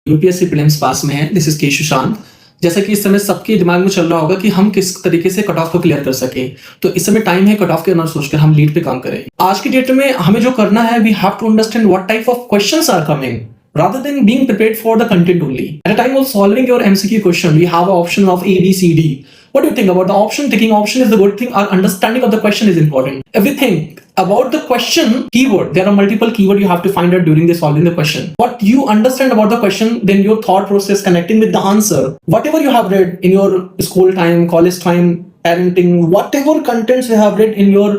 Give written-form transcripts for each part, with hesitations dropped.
UPSC prelims पास में है। This is के सुशांत। जैसा कि इस समय सबके दिमाग में चल रहा होगा कि हम किस तरीके से कट ऑफ को क्लियर कर सके, तो इस समय टाइम है कट ऑफ के ना सोचकर हम लीड पे काम करें। आज की डेट में हमें जो करना है, we have to understand what type of questions are coming rather than being prepared for the content only. At the time of solving your MCQ question, we have an option of A, B, C, D. What do you think about the option? Taking option is the good thing. Our understanding of the question is important. Everything about the question keyword, there are multiple keywords you have to find out during the solving the question. What you understand about the question, then your thought process connecting with the answer. Whatever you have read in your school time, college time, parenting, whatever contents you have read in your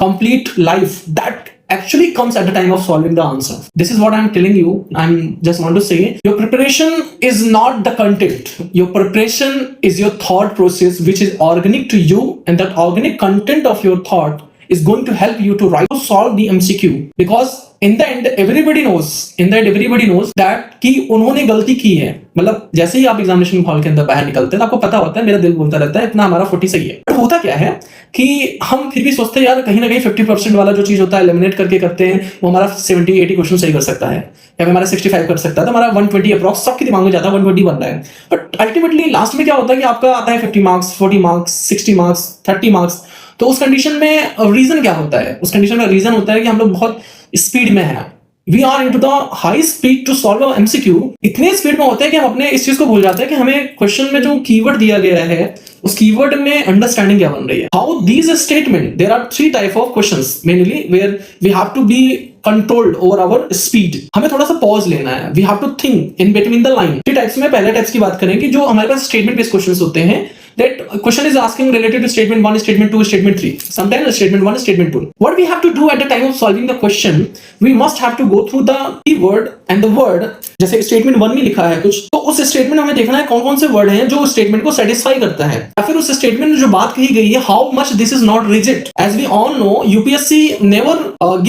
complete life, that actually comes at the time of solving the answer. This is what I'm telling you. I'm just want to say, your preparation is not the content. Your preparation is your thought process, which is organic to you, and that organic content of your thought is going to help you to write to solve the MCQ. Because in the end everybody knows that कि उन्होंने गलती की है। मतलब जैसे ही आप examination hall के अंदर बाहर निकलते हैं तो आपको पता होता है, मेरा दिल बोलता रहता है इतना हमारा 40 सही है। बट होता क्या है कि हम फिर भी सोचते हैं यार कहीं ना कहीं 50% वाला जो चीज होता है एलिमिनेट करके करते हैं, वो हमारा 70-80 क्वेश्चन सही कर सकता है या फिर हमारा 65 कर सकता है, तो हमारा 120 अप्रॉक्स सबके दिमाग में जाता है 120 बन रहा है। बट अल्टीमेटली लास्ट में क्या होता है कि आपका आता है 50 मार्क्स, 40 मार्क्स, 60 मार्क्स, 30 मार्क्स। तो उस कंडीशन में रीजन क्या होता है? उस कंडीशन का रीजन होता है कि हम लोग बहुत स्पीड में हैं। We are into the high speed to solve a MCQ. इतने स्पीड में होते हैं कि हम अपने इस चीज को भूल जाते हैं कि हमें क्वेश्चन में जो कीवर्ड दिया गया है उस कीवर्ड में अंडरस्टैंडिंग क्या बन रही है। How these statement, there are 3 type of questions mainly where we have to be controlled over our speed. हमें थोड़ा सा पॉज लेना है, we have to think in between the line. 3 types में पहले टाइप्स की बात करें कि जो हमारे पास स्टेटमेंट बेस्ड क्वेश्चंस होते हैं, that question is asking related to statement 1, statement 2, statement 3. Sometimes statement 1, statement 2. What we have to do at the time of solving the question, we must have to go through the keyword and the word. जैसे statement 1 में लिखा है कुछ, तो उस statement में हमें देखना है कौन कौन से word हैं जो उस statement को satisfy करता है, या फिर उस statement में जो बात कही गई है how much this is not rigid. As we all know, UPSC never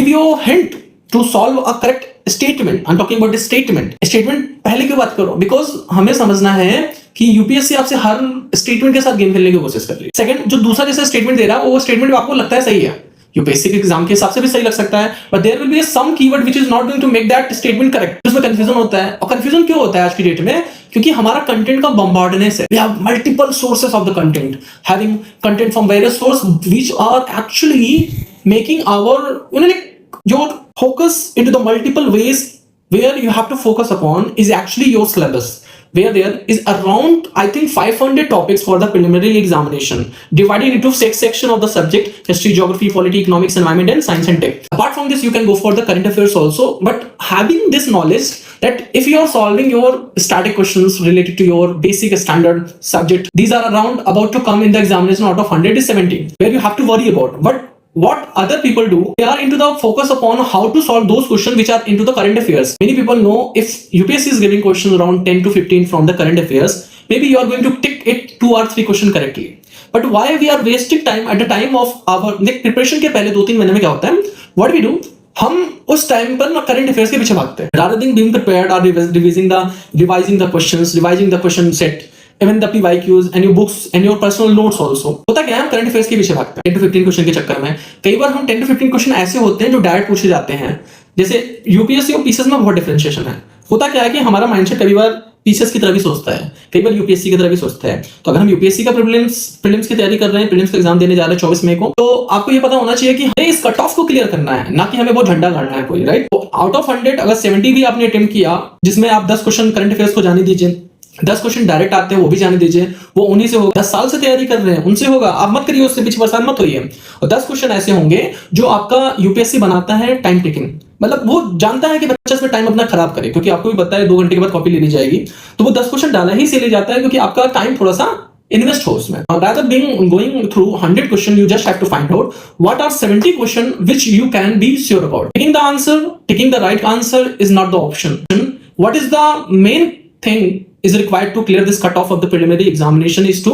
give you a hint to solve a correct statement. I'm talking about the statement. Statement पहले क्यों बात करो? Because हमें समझना है कि यूपीएससी आपसे हर स्टेटमेंट के साथ गेम खेलने की कोशिश कर रही है। सेकंड, जो दूसरा जैसा स्टेटमेंट दे रहा है वो स्टेटमेंट आपको लगता है सही है, यूपीएससी के एग्जाम के हिसाब से भी सही लग सकता है, but there will be some keyword which is not going to make that statement correct. उसमें कंफ्यूजन होता है। और कंफ्यूजन क्यों होता है आज की डेट में? क्योंकि हमारा कंटेंट का बम्बार्डनेस है। We have multiple sources of the content, having content from various source which are actually making our your focus into the multiple ways where you have to focus upon is actually your syllabus, where there is around I think 500 topics for the preliminary examination divided into 6 sections of the subject: history, geography, polity, economics, environment, and science and tech. Apart from this, you can go for the current affairs also, but having this knowledge that if you are solving your static questions related to your basic standard subject, these are around about to come in the examination out of 100 is 70 where you have to worry about. But what other people do, they are into the focus upon how to solve those questions which are into the current affairs. Many people know if UPSC is giving questions around 10 to 15 from the current affairs, maybe you are going to tick it 2 or 3 questions correctly. But why we are wasting time at the time of our preparation के पहले 2-3 महीने में क्या होता है? What we do, हम उस time पर ना करंट अफेयर्स के पीछे भागते हैं rather than being prepared or revising the questions, revising the question set, even the PYQs and your books and your personal notes also. होता क्या है, हम करंट अफेयर्स के पीछे भागते हैं 10 to 15 क्वेश्चन के चक्कर में। कई बार हम 10 to 15 क्वेश्चन ऐसे होते हैं जो डायरेक्ट पूछे जाते हैं। जैसे यूपीएससी और पीसीएस में बहुत डिफरेंशिएशन है। होता क्या है कि हमारा माइंडसेट कई बार पीसीएस की तरह भी सोचता है, कई बार यूपीएससी की तरह भी सोचता है। तो अगर हम यूपीएससी का प्रीलिम्स की तैयारी कर रहे हैं, प्रीलिम्स का एग्जाम देने जा रहे हैं 24 मई को, तो आपको ये पता होना चाहिए कि हमें इस कट ऑफ को क्लियर करना है, ना कि हमें बहुत झंडा गाड़ना है कोई, राइट? तो आउट ऑफ 100 अगर 70 भी आपने अटेम्प्ट किया, जिसमें आप 10 क्वेश्चन करंट अफेयर्स को जाने दीजिए, 10 क्वेश्चन डायरेक्ट आते हैं वो भी जाने दीजिए, वो उन्हीं से होगा। 10 साल से तैयारी कर रहे हैं उनसे होगा, आप मत करिए, उससे पीछे परेशान मत होइए। और 10 क्वेश्चन ऐसे होंगे जो आपका यूपीएससी बनाता है टाइम टेकिंग, मतलब वो जानता है कि बच्चा इसमें टाइम अपना खराब करे, क्योंकि आपको भी पता है 2 घंटे के बाद कॉपी लेनी जाएगी, तो वो 10 क्वेश्चन डाला ही से ले जाता है क्योंकि आपका टाइम थोड़ा सा इन्वेस्ट हो उसमें। Rather than going through 100 question, you just have to find out what are 70 question which you can be sure about. Taking the right answer is not the option. What is the main thing is required to clear this cutoff of the preliminary examination is to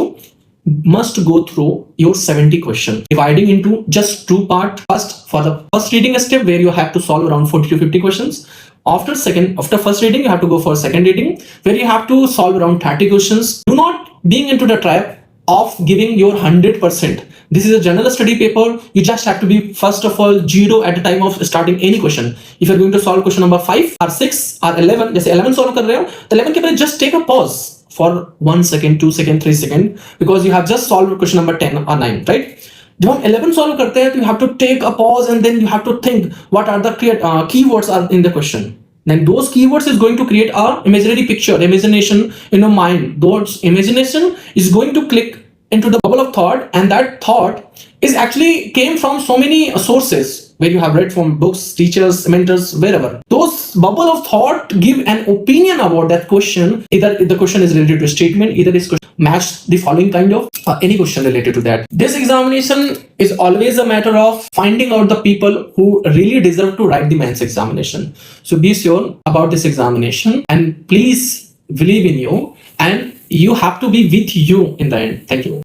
must go through your 70 question, dividing into just 2 part. First, for the first reading step where you have to solve around 40 to 50 questions. After first reading, you have to go for second reading where you have to solve around 30 questions. Do not being into the trap of giving your 100%. This is a general study paper. You just have to be, first of all, zero at the time of starting any question. If you're going to solve question number 5 or 6 or 11, जैसे 11 solve कर रहे हो, तो 11 के बाद just take a pause for 1 second, 2 second, 3 second, because you have just solved question number 10 or 9, right? जब हम 11 solve करते हैं, तो you have to take a pause and then you have to think what are the keywords are in the question. Then those keywords is going to create a imaginary picture, imagination in your mind. Those imagination is going to click into the bubble of thought, and that thought is actually came from so many sources where you have read from books, teachers, mentors, wherever. Those bubble of thought give an opinion about that question. Either the question is related to a statement, either this question match the following kind of any question related to that. This examination is always a matter of finding out the people who really deserve to write the mains examination. So be sure about this examination and please believe in you, and you have to be with you in the end. Thank you.